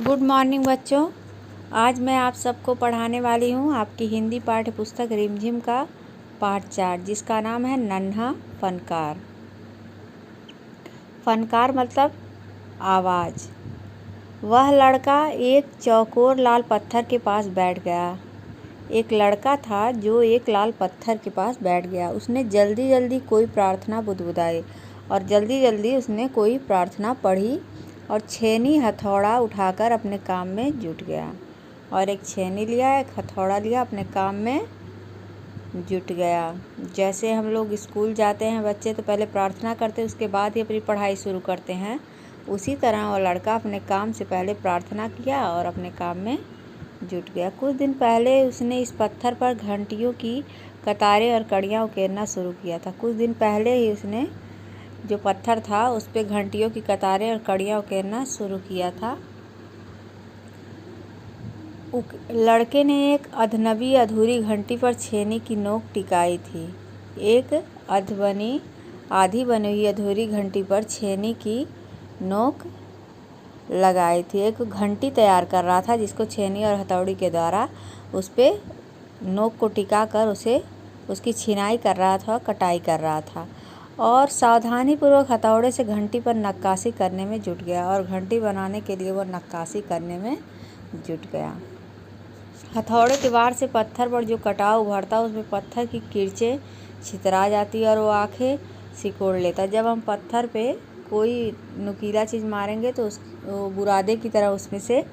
Good morning बच्चों। आज मैं आप सबको पढ़ाने वाली हूँ आपकी हिंदी पाठ्य पुस्तक रिमझिम का पाठ 4, जिसका नाम है नन्हा फनकार। फनकार मतलब आवाज़। वह लड़का एक चौकोर लाल पत्थर के पास बैठ गया। एक लड़का था जो एक लाल पत्थर के पास बैठ गया। उसने जल्दी जल्दी कोई प्रार्थना बुदबुदाई और जल्दी जल्दी उसने कोई प्रार्थना पढ़ी और छेनी हथौड़ा उठाकर अपने काम में जुट गया। और एक छेनी लिया, एक हथौड़ा लिया, अपने काम में जुट गया। जैसे हम लोग स्कूल जाते हैं बच्चे तो पहले प्रार्थना करते हैं, उसके बाद ही अपनी पढ़ाई शुरू करते हैं। उसी तरह वो लड़का अपने काम से पहले प्रार्थना किया और अपने काम में जुट गया। कुछ दिन पहले उसने इस पत्थर पर घंटियों की कतारें और कड़ियाँ उकेरना शुरू किया था। कुछ दिन पहले ही उसने जो पत्थर था उस पे घंटियों की कतारें और कड़ियाँ उकेरना शुरू किया था। लड़के ने एक अधनबी अधूरी घंटी पर छेनी की नोक टिकाई थी। एक आधी बनी हुई अधूरी घंटी पर छेनी की नोक लगाई थी। एक घंटी तैयार कर रहा था जिसको छेनी और हथौड़ी के द्वारा उस पे नोक को टिका कर उसे उसकी छिनाई कर रहा था, कटाई कर रहा था। और सावधानीपूर्वक हथौड़े से घंटी पर नक्काशी करने में जुट गया और घंटी बनाने के लिए वह नक्काशी करने में जुट गया। हथौड़े के वार से पत्थर पर जो कटाव उभरता उसमें पत्थर की किरचें छितरा जाती और वो आंखें सिकोड़ लेता। जब हम पत्थर पे कोई नुकीला चीज़ मारेंगे तो वो बुरादे की तरह उसमें से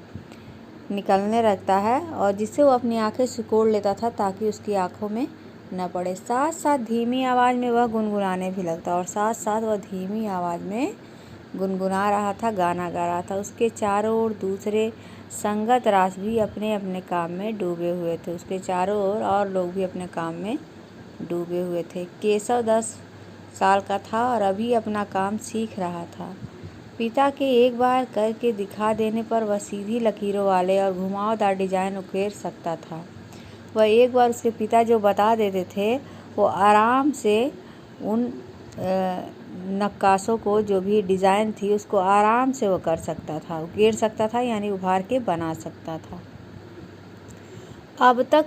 निकलने लगता है और जिससे वो अपनी आंखें सिकोड़ लेता था ताकि उसकी आंखों में न पड़े। साथ साथ धीमी आवाज़ में वह गुनगुनाने भी लगता और साथ साथ वह धीमी आवाज़ में गुनगुना रहा था, गाना गा रहा था। उसके चारों ओर दूसरे संगत रास भी अपने अपने काम में डूबे हुए थे। उसके चारों ओर और लोग भी अपने काम में डूबे हुए थे। केशव 10 साल का था और अभी अपना काम सीख रहा था। पिता के एक बार करके दिखा देने पर वह सीधी लकीरों वाले और घुमावदार डिजाइन उकेर सकता था। वह एक बार उसके पिता जो बता देते थे वो आराम से उन नक्काशों को जो भी डिज़ाइन थी उसको आराम से वो कर सकता था, उकेर सकता था, यानी उभार के बना सकता था। अब तक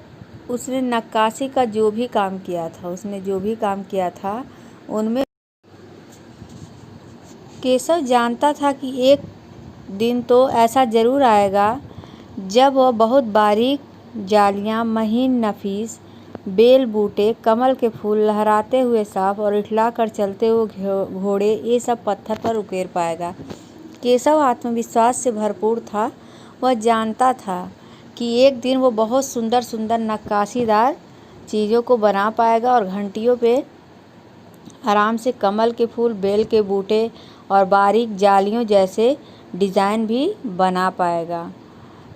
उसने नक्काशी का जो भी काम किया था उनमें केशव जानता था कि एक दिन तो ऐसा ज़रूर आएगा जब वह बहुत बारीक जालियाँ, महीन नफीस बेल बूटे, कमल के फूल, लहराते हुए सांप और इठलाकर चलते हुए घोड़े ये सब पत्थर पर उकेर पाएगा। केशव आत्मविश्वास से भरपूर था। वह जानता था कि एक दिन वो बहुत सुंदर सुंदर नक्काशीदार चीज़ों को बना पाएगा और घंटियों पे आराम से कमल के फूल, बेल के बूटे और बारीक जालियों जैसे डिज़ाइन भी बना पाएगा।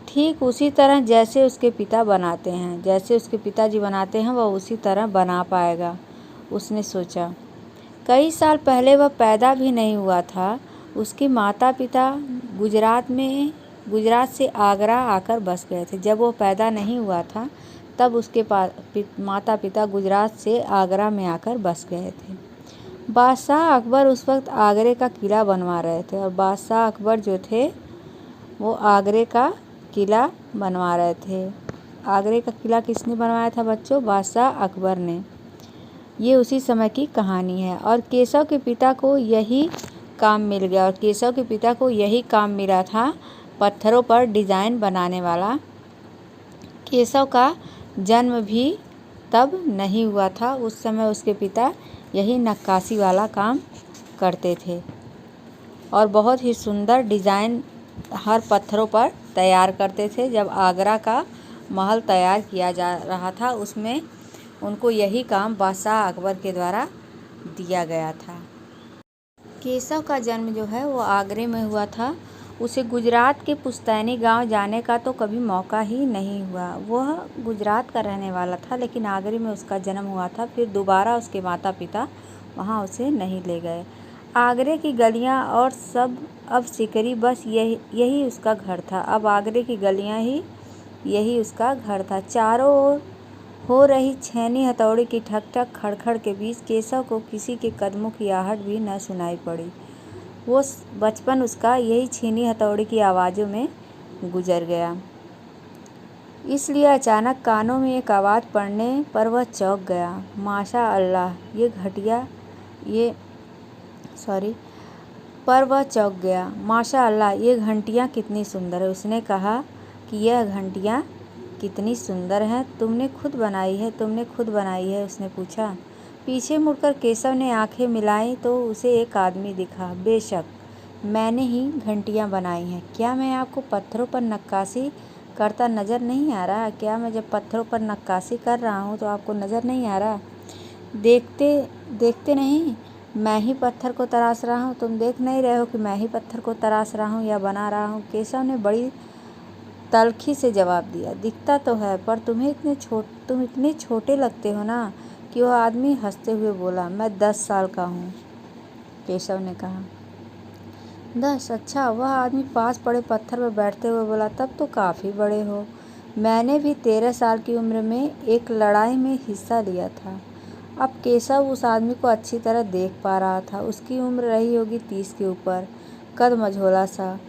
ठीक उसी तरह जैसे उसके पिताजी बनाते हैं वह उसी तरह बना पाएगा, उसने सोचा। कई साल पहले वह पैदा भी नहीं हुआ था। उसके माता पिता गुजरात से आगरा आकर बस गए थे। जब वो पैदा नहीं हुआ था तब उसके माता पिता गुजरात से आगरा में आकर बस गए थे। बादशाह अकबर उस वक्त आगरे का किला बनवा रहे थे और बादशाह अकबर जो थे वो आगरे का किला बनवा रहे थे। आगरे का किला किसने बनवाया था बच्चों? बादशाह अकबर ने। ये उसी समय की कहानी है। और केशव के पिता को यही काम मिल गया और केशव के पिता को यही काम मिला था, पत्थरों पर डिज़ाइन बनाने वाला। केशव का जन्म भी तब नहीं हुआ था। उस समय उसके पिता यही नक्काशी वाला काम करते थे और बहुत ही सुंदर डिज़ाइन हर पत्थरों पर तैयार करते थे। जब आगरा का महल तैयार किया जा रहा था उसमें उनको यही काम बादशाह अकबर के द्वारा दिया गया था। केशव का जन्म जो है वो आगरे में हुआ था। उसे गुजरात के पुश्तैनी गांव जाने का तो कभी मौका ही नहीं हुआ। वह गुजरात का रहने वाला था लेकिन आगरे में उसका जन्म हुआ था। फिर दोबारा उसके माता पिता वहाँ उसे नहीं ले गए। आगरे की गलियाँ और सब अब सिकरी, बस यही उसका घर था। अब आगरे की गलियाँ ही यही उसका घर था। चारों ओर हो रही छेनी हथौड़ी की ठक ठक खड़खड़ के बीच केशव को किसी के कदमों की आहट भी न सुनाई पड़ी। वो बचपन उसका यही छीनी हथौड़ी की आवाज़ों में गुजर गया। इसलिए अचानक कानों में एक आवाज़ पड़ने पर वह चौंक गया। माशा अल्लाह ये घंटियाँ कितनी सुंदर है। उसने कहा कि यह घंटियाँ कितनी सुंदर हैं, तुमने खुद बनाई है। उसने पूछा। पीछे मुड़कर केशव ने आंखें मिलाई तो उसे एक आदमी दिखा। बेशक मैंने ही घंटियाँ बनाई हैं। क्या मैं आपको पत्थरों पर नक्काशी करता नज़र नहीं आ रहा? क्या मैं जब पत्थरों पर नक्काशी कर रहा हूँ तो आपको नज़र नहीं आ रहा? देखते नहीं, मैं ही पत्थर को तराश रहा हूँ। तुम देख नहीं रहे हो कि मैं ही पत्थर को तराश रहा हूँ या बना रहा हूँ? केशव ने बड़ी तल्खी से जवाब दिया। दिखता तो है, पर तुम इतने छोटे लगते हो ना। कि वह आदमी हंसते हुए बोला। मैं 10 साल का हूँ, केशव ने कहा। 10? अच्छा। वह आदमी पास पड़े पत्थर पर बैठते हुए बोला। तब तो काफ़ी बड़े हो। मैंने भी 13 साल की उम्र में एक लड़ाई में हिस्सा लिया था। अब केशव उस आदमी को अच्छी तरह देख पा रहा था। उसकी उम्र रही होगी 30 के ऊपर, कद मझोला सा।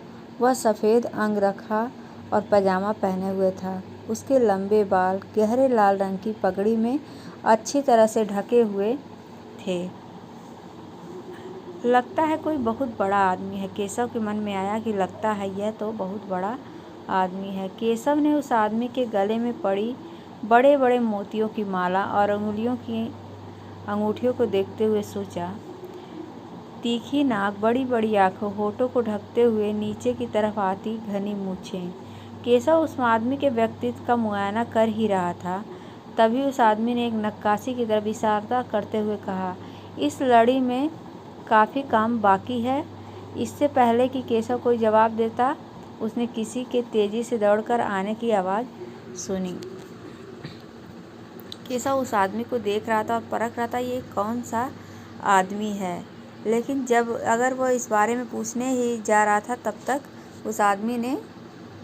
वह सफ़ेद अंगरखा और पजामा पहने हुए था। उसके लंबे बाल गहरे लाल रंग की पगड़ी में अच्छी तरह से ढके हुए थे। लगता है कोई बहुत बड़ा आदमी है। केशव के मन में आया कि लगता है यह तो बहुत बड़ा आदमी है। केशव ने उस आदमी के गले में पड़ी बड़े बड़े मोतियों की माला और अंगूठियों को देखते हुए सोचा। तीखी नाक, बड़ी बड़ी आंखों, होठों को ढकते हुए नीचे की तरफ आती घनी मूछें। केशव उस आदमी के व्यक्तित्व का मुआयना कर ही रहा था, तभी उस आदमी ने एक नक्काशी की तरफ इशारा करते हुए कहा। इस लड़ी में काफ़ी काम बाकी है। इससे पहले कि केशव कोई जवाब देता, उसने किसी के तेजी से दौड़कर आने की आवाज़ सुनी। केशव उस आदमी को देख रहा था और परख रहा था ये कौन सा आदमी है, लेकिन अगर वह इस बारे में पूछने ही जा रहा था तब तक उस आदमी ने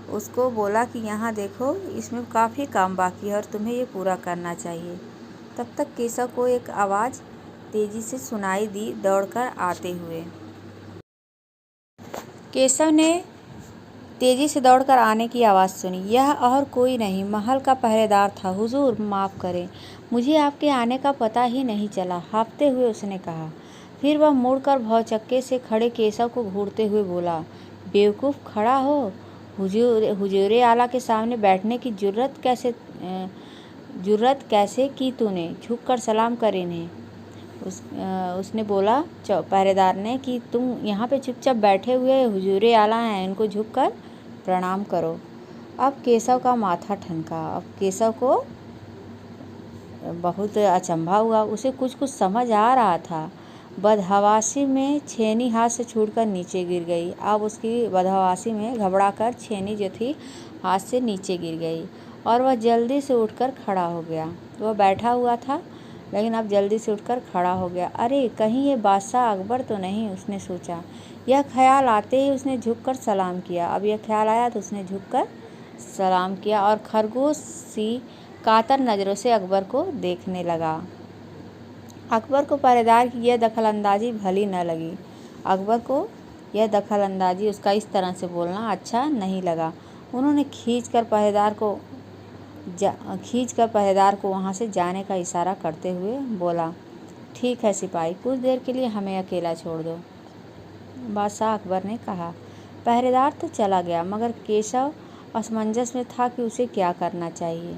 उसको बोला कि यहाँ देखो, इसमें काफ़ी काम बाकी है और तुम्हें ये पूरा करना चाहिए। तब तक केशव को एक आवाज़ तेजी से सुनाई दी दौड़कर आते हुए। केशव ने तेजी से दौड़कर आने की आवाज़ सुनी। यह और कोई नहीं, महल का पहरेदार था। हुजूर माफ़ करें, मुझे आपके आने का पता ही नहीं चला, हाँफते हुए उसने कहा। फिर वह मुड़कर भौचक्के से खड़े केशव को घूरते हुए बोला। बेवकूफ़, खड़ा हो। हुजूर आला के सामने बैठने की जुर्रत कैसे की तूने? झुककर सलाम कर इन्हें। उसने बोला पहरेदार ने कि तुम यहाँ पे चुपचाप बैठे हुए हुजूर आला हैं, इनको झुककर प्रणाम करो। अब केशव का माथा ठनका। अब केशव को बहुत अचंभा हुआ। उसे कुछ समझ आ रहा था। बदहवासी में छेनी हाथ से छूटकर नीचे गिर गई। अब उसकी बदहवासी में घबराकर छेनी जो थी हाथ से नीचे गिर गई और वह जल्दी से उठकर खड़ा हो गया। वह बैठा हुआ था लेकिन अब जल्दी से उठकर खड़ा हो गया। अरे, कहीं ये बादशाह अकबर तो नहीं, उसने सोचा। यह ख्याल आते ही उसने झुककर सलाम किया। अब यह ख्याल आया तो उसने झुककर सलाम किया और खरगोश सी कातर नज़रों से अकबर को देखने लगा। अकबर को पहरेदार की यह दखलंदाजी भली न लगी। अकबर को यह दखलंदाजी, उसका इस तरह से बोलना अच्छा नहीं लगा। उन्होंने खींचकर पहरेदार को वहाँ से जाने का इशारा करते हुए बोला। ठीक है सिपाही, कुछ देर के लिए हमें अकेला छोड़ दो, बादशाह अकबर ने कहा। पहरेदार तो चला गया, मगर केशव असमंजस में था कि उसे क्या करना चाहिए।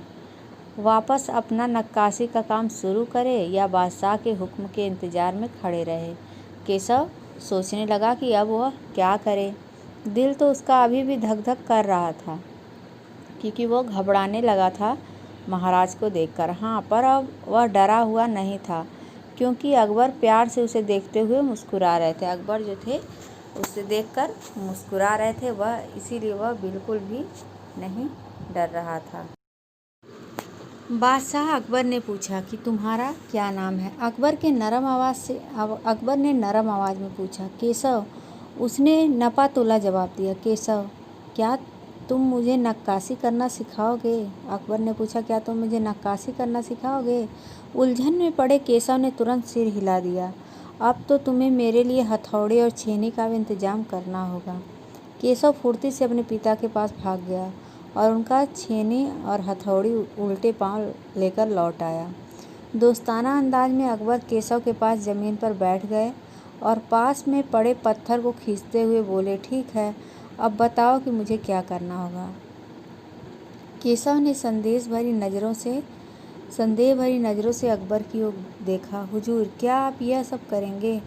वापस अपना नक्काशी का काम शुरू करे या बादशाह के हुक्म के इंतज़ार में खड़े रहे। केशव सोचने लगा कि अब वह क्या करे। दिल तो उसका अभी भी धक धक कर रहा था, क्योंकि वो घबराने लगा था महाराज को देखकर। हाँ, पर अब वह डरा हुआ नहीं था, क्योंकि अकबर प्यार से उसे देखते हुए मुस्कुरा रहे थे। अकबर जो थे उसे देखकर मुस्कुरा रहे थे, इसीलिए वह बिल्कुल भी नहीं डर रहा था। बादशाह अकबर ने पूछा कि तुम्हारा क्या नाम है? अकबर ने नरम आवाज़ में पूछा। केशव, उसने नपा-तुला जवाब दिया। केशव, क्या तुम मुझे नक्काशी करना सिखाओगे? अकबर ने पूछा। क्या तुम मुझे नक्काशी करना सिखाओगे? उलझन में पड़े केशव ने तुरंत सिर हिला दिया। अब तो तुम्हें मेरे लिए हथौड़े और छेनी का भी इंतजाम करना होगा। केशव फुर्ती से अपने पिता के पास भाग गया और उनका छेनी और हथौड़ी उल्टे पांव लेकर लौट आया। दोस्ताना अंदाज में अकबर केशव के पास ज़मीन पर बैठ गए और पास में पड़े पत्थर को खींचते हुए बोले, ठीक है, अब बताओ कि मुझे क्या करना होगा। केशव ने संदेह भरी नज़रों से अकबर की ओर देखा। हुजूर, क्या आप यह सब करेंगे?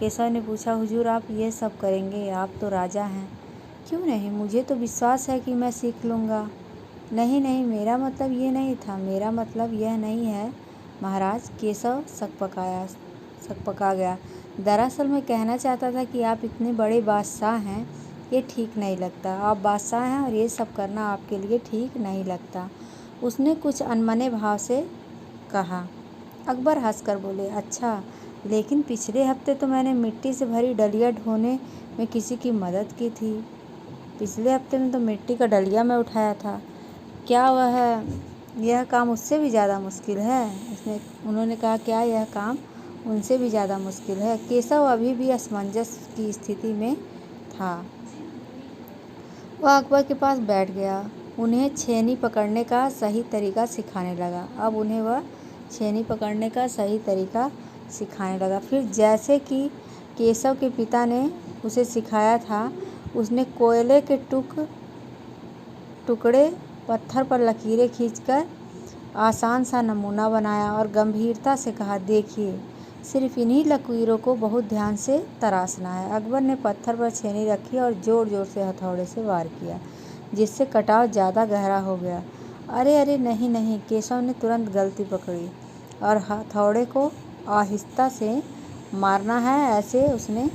केशव ने पूछा, हुजूर, आप यह सब करेंगे? आप तो राजा हैं। क्यों नहीं, मुझे तो विश्वास है कि मैं सीख लूँगा। नहीं नहीं, मेरा मतलब ये नहीं था, मेरा मतलब यह नहीं है महाराज। केशव सकपका गया। दरअसल मैं कहना चाहता था कि आप इतने बड़े बादशाह हैं, ये ठीक नहीं लगता। आप बादशाह हैं और ये सब करना आपके लिए ठीक नहीं लगता। उसने कुछ अनमने भाव से कहा। अकबर हंसकर बोले, अच्छा, लेकिन पिछले हफ्ते तो मैंने मिट्टी से भरी डलिया ढोने में किसी की मदद की थी। पिछले हफ्ते में तो मिट्टी का डलिया मैं उठाया था। क्या यह काम उससे भी ज़्यादा मुश्किल है? उन्होंने कहा, क्या यह काम उनसे भी ज़्यादा मुश्किल है? केशव अभी भी असमंजस की स्थिति में था। वह अकबर के पास बैठ गया, उन्हें छेनी पकड़ने का सही तरीका सिखाने लगा। अब उन्हें वह छेनी पकड़ने का सही तरीका सिखाने लगा। फिर जैसे कि केशव के पिता ने उसे सिखाया था, उसने कोयले के टुकड़े पत्थर पर लकीरें खींचकर आसान सा नमूना बनाया और गंभीरता से कहा, देखिए, सिर्फ इन्हीं लकीरों को बहुत ध्यान से तराशना है। अकबर ने पत्थर पर छेनी रखी और ज़ोर ज़ोर से हथौड़े से वार किया, जिससे कटाव ज़्यादा गहरा हो गया। अरे अरे, नहीं नहीं, केशव ने तुरंत गलती पकड़ी और हथौड़े को आहिस्ता से मारना है, ऐसे उसने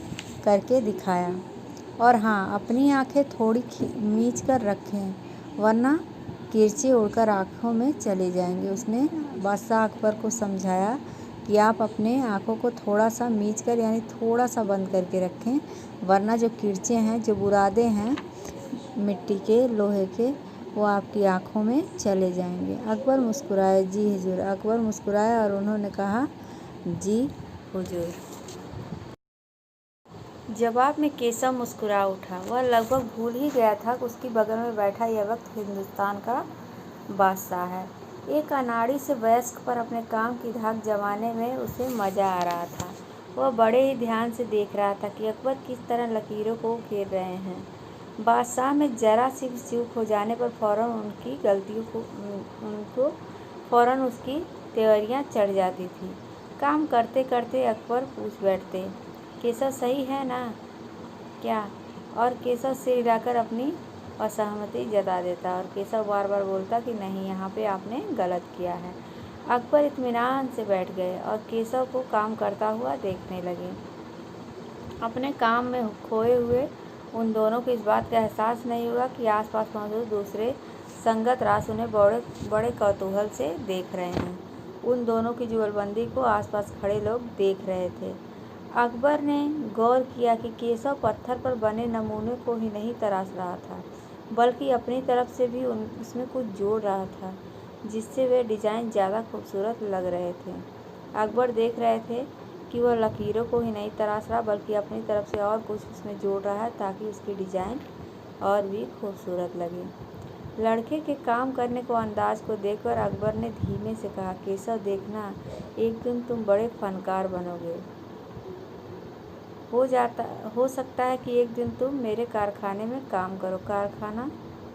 करके दिखाया। और हाँ, अपनी आंखें थोड़ी मीच कर रखें, वरना किरचे उड़कर आँखों में चले जाएंगे। उसने बादशाह अकबर को समझाया कि आप अपने आँखों को थोड़ा सा मीच कर, यानी थोड़ा सा बंद करके रखें, वरना जो किरचे हैं, जो बुरादे हैं मिट्टी के, लोहे के, वो आपकी आँखों में चले जाएंगे। अकबर मुस्कुराए। जी हुजूर। अकबर मुस्कुराया और उन्होंने कहा, जी हुजूर। जवाब में केशव मुस्कुरा उठा। वह लगभग भूल ही गया था कि उसकी बगल में बैठा यह वक्त हिंदुस्तान का बादशाह है। एक अनाड़ी से वयस्क पर अपने काम की धाक जमाने में उसे मज़ा आ रहा था। वह बड़े ही ध्यान से देख रहा था कि अकबर किस तरह लकीरों को घेर रहे हैं। बादशाह में जरा सी भी चूक हो जाने पर उनको फ़ौरन उसकी तेवरियां चढ़ जाती थी। काम करते करते अकबर पूछ बैठते, केशव सही है ना क्या? और केशव सिर हिलाकर अपनी असहमति जता देता और केशव बार बार बोलता कि नहीं, यहाँ पे आपने गलत किया है। अकबर इत्मीनान से बैठ गए और केशव को काम करता हुआ देखने लगे। अपने काम में खोए हुए उन दोनों को इस बात का एहसास नहीं हुआ कि आसपास मौजूद दूसरे संगत रास उन्हें बड़े कौतूहल से देख रहे हैं। उन दोनों की जुगलबंदी को आसपास खड़े लोग देख रहे थे। अकबर ने गौर किया कि केशव पत्थर पर बने नमूने को ही नहीं तराश रहा था, बल्कि अपनी तरफ से भी उसमें कुछ जोड़ रहा था, जिससे वे डिज़ाइन ज़्यादा खूबसूरत लग रहे थे। अकबर देख रहे थे कि वह लकीरों को ही नहीं तराश रहा, बल्कि अपनी तरफ से और कुछ उसमें जोड़ रहा है, ताकि उसकी डिज़ाइन और भी खूबसूरत लगे। लड़के के काम करने को अंदाज को देखकर अकबर ने धीमे से कहा, केशव, देखना, एक दिन तुम बड़े फनकार बनोगे। हो सकता है कि एक दिन तुम मेरे कारखाने में काम करो। कारखाना?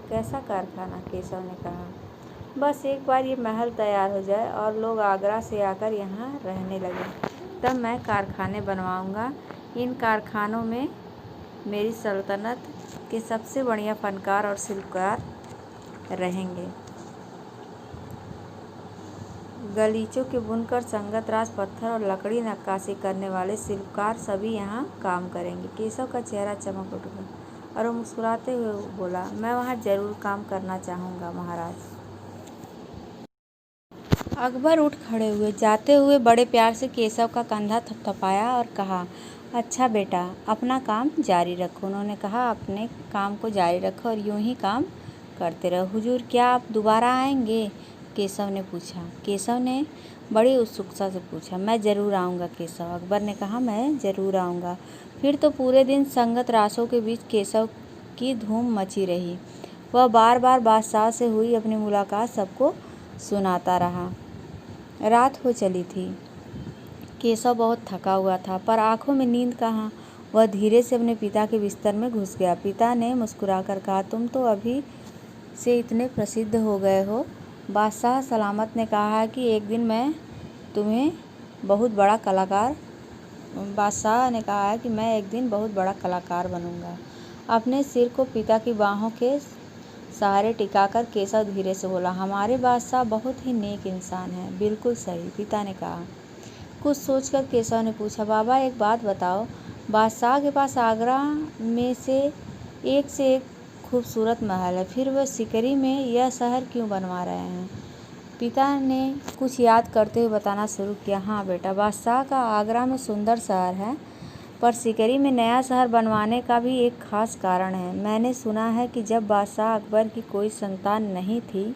कैसा कारखाना? केशव ने कहा, बस एक बार ये महल तैयार हो जाए और लोग आगरा से आकर यहाँ रहने लगे, तब मैं कारखाने बनवाऊँगा। इन कारखानों में मेरी सल्तनत के सबसे बढ़िया फनकार और शिल्पकार रहेंगे। गलीचों के बुनकर, संगत रास, पत्थर और लकड़ी नक्काशी करने वाले शिल्पकार सभी यहाँ काम करेंगे। केशव का चेहरा चमक उठा और वो मुस्कुराते हुए बोला, मैं वहाँ ज़रूर काम करना चाहूँगा महाराज। अकबर उठ खड़े हुए, जाते हुए बड़े प्यार से केशव का कंधा थपथपाया और कहा, अच्छा बेटा, अपना काम जारी रखो। उन्होंने कहा, अपने काम को जारी रखो और यूं ही काम करते रहो। हुजूर, क्या आप दोबारा आएंगे? केशव ने पूछा। केशव ने बड़ी उत्सुकता से पूछा, मैं ज़रूर आऊँगा केशव। अकबर ने कहा, मैं ज़रूर आऊँगा। फिर तो पूरे दिन संगत रासों के बीच केशव की धूम मची रही। वह बार बार बादशाह से हुई अपनी मुलाकात सबको सुनाता रहा। रात हो चली थी। केशव बहुत थका हुआ था, पर आंखों में नींद कहाँ। वह धीरे से अपने पिता के बिस्तर में घुस गया। पिता ने मुस्कुराकर कहा, तुम तो अभी से इतने प्रसिद्ध हो गए हो। बादशाह सलामत ने कहा कि एक दिन मैं तुम्हें बहुत बड़ा कलाकार बनूंगा। अपने सिर को पिता की बाहों के सहारे टिकाकर केशव धीरे से बोला, हमारे बादशाह बहुत ही नेक इंसान हैं। बिल्कुल सही, पिता ने कहा। कुछ सोचकर केशव ने पूछा, बाबा एक बात बताओ, बादशाह के पास आगरा में से एक खूबसूरत महल है, फिर वह सिकरी में यह शहर क्यों बनवा रहे हैं? पिता ने कुछ याद करते हुए बताना शुरू किया, हाँ बेटा, बादशाह का आगरा में सुंदर शहर है, पर सिकरी में नया शहर बनवाने का भी एक खास कारण है। मैंने सुना है कि जब बादशाह अकबर की कोई संतान नहीं थी,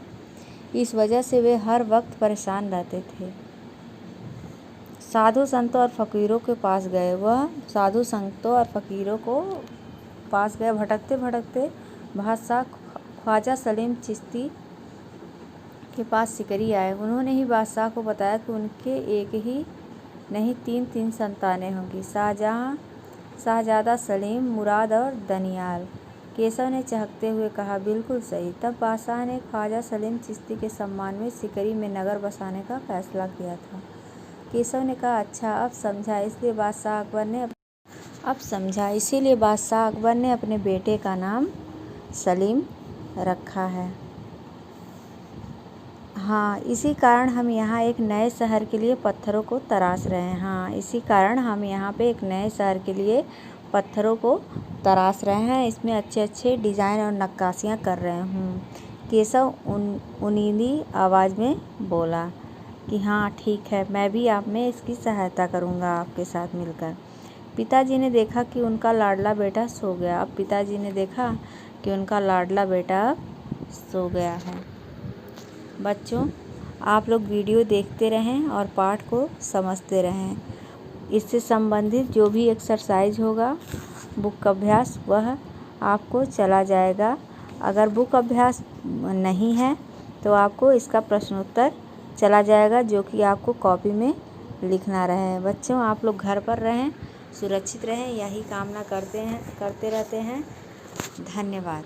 इस वजह से वे हर वक्त परेशान रहते थे। साधु संतों और फकीरों के पास गए। भटकते भटकते बादशाह ख्वाजा सलीम चिश्ती के पास सिकरी आए। उन्होंने ही बादशाह को बताया कि उनके एक ही नहीं तीन संतानें होंगी, शाहजादा सलीम, मुराद और दनियाल। केशव ने चहकते हुए कहा, बिल्कुल सही। तब बादशाह ने ख्वाजा सलीम चिश्ती के सम्मान में सिकरी में नगर बसाने का फैसला किया था। केशव ने कहा, अच्छा, अब समझा। इसीलिए बादशाह अकबर ने अपने बेटे का नाम सलीम रखा है। हाँ, इसी कारण हम यहाँ एक नए शहर के लिए पत्थरों को तराश रहे हैं। इसमें अच्छे डिज़ाइन और नक्काशियाँ कर रहे हूँ। केशव उनींदी आवाज़ में बोला कि हाँ ठीक है, मैं भी आप में इसकी सहायता करूँगा आपके साथ मिलकर। पिताजी ने देखा कि उनका लाडला बेटा सो गया है। बच्चों, आप लोग वीडियो देखते रहें और पाठ को समझते रहें। इससे संबंधित जो भी एक्सरसाइज होगा, बुक अभ्यास, वह आपको चला जाएगा। अगर बुक अभ्यास नहीं है तो आपको इसका प्रश्नोत्तर चला जाएगा, जो कि आपको कॉपी में लिखना रहे। बच्चों, आप लोग घर पर रहें, सुरक्षित रहें, यही कामना करते रहते हैं। धन्यवाद।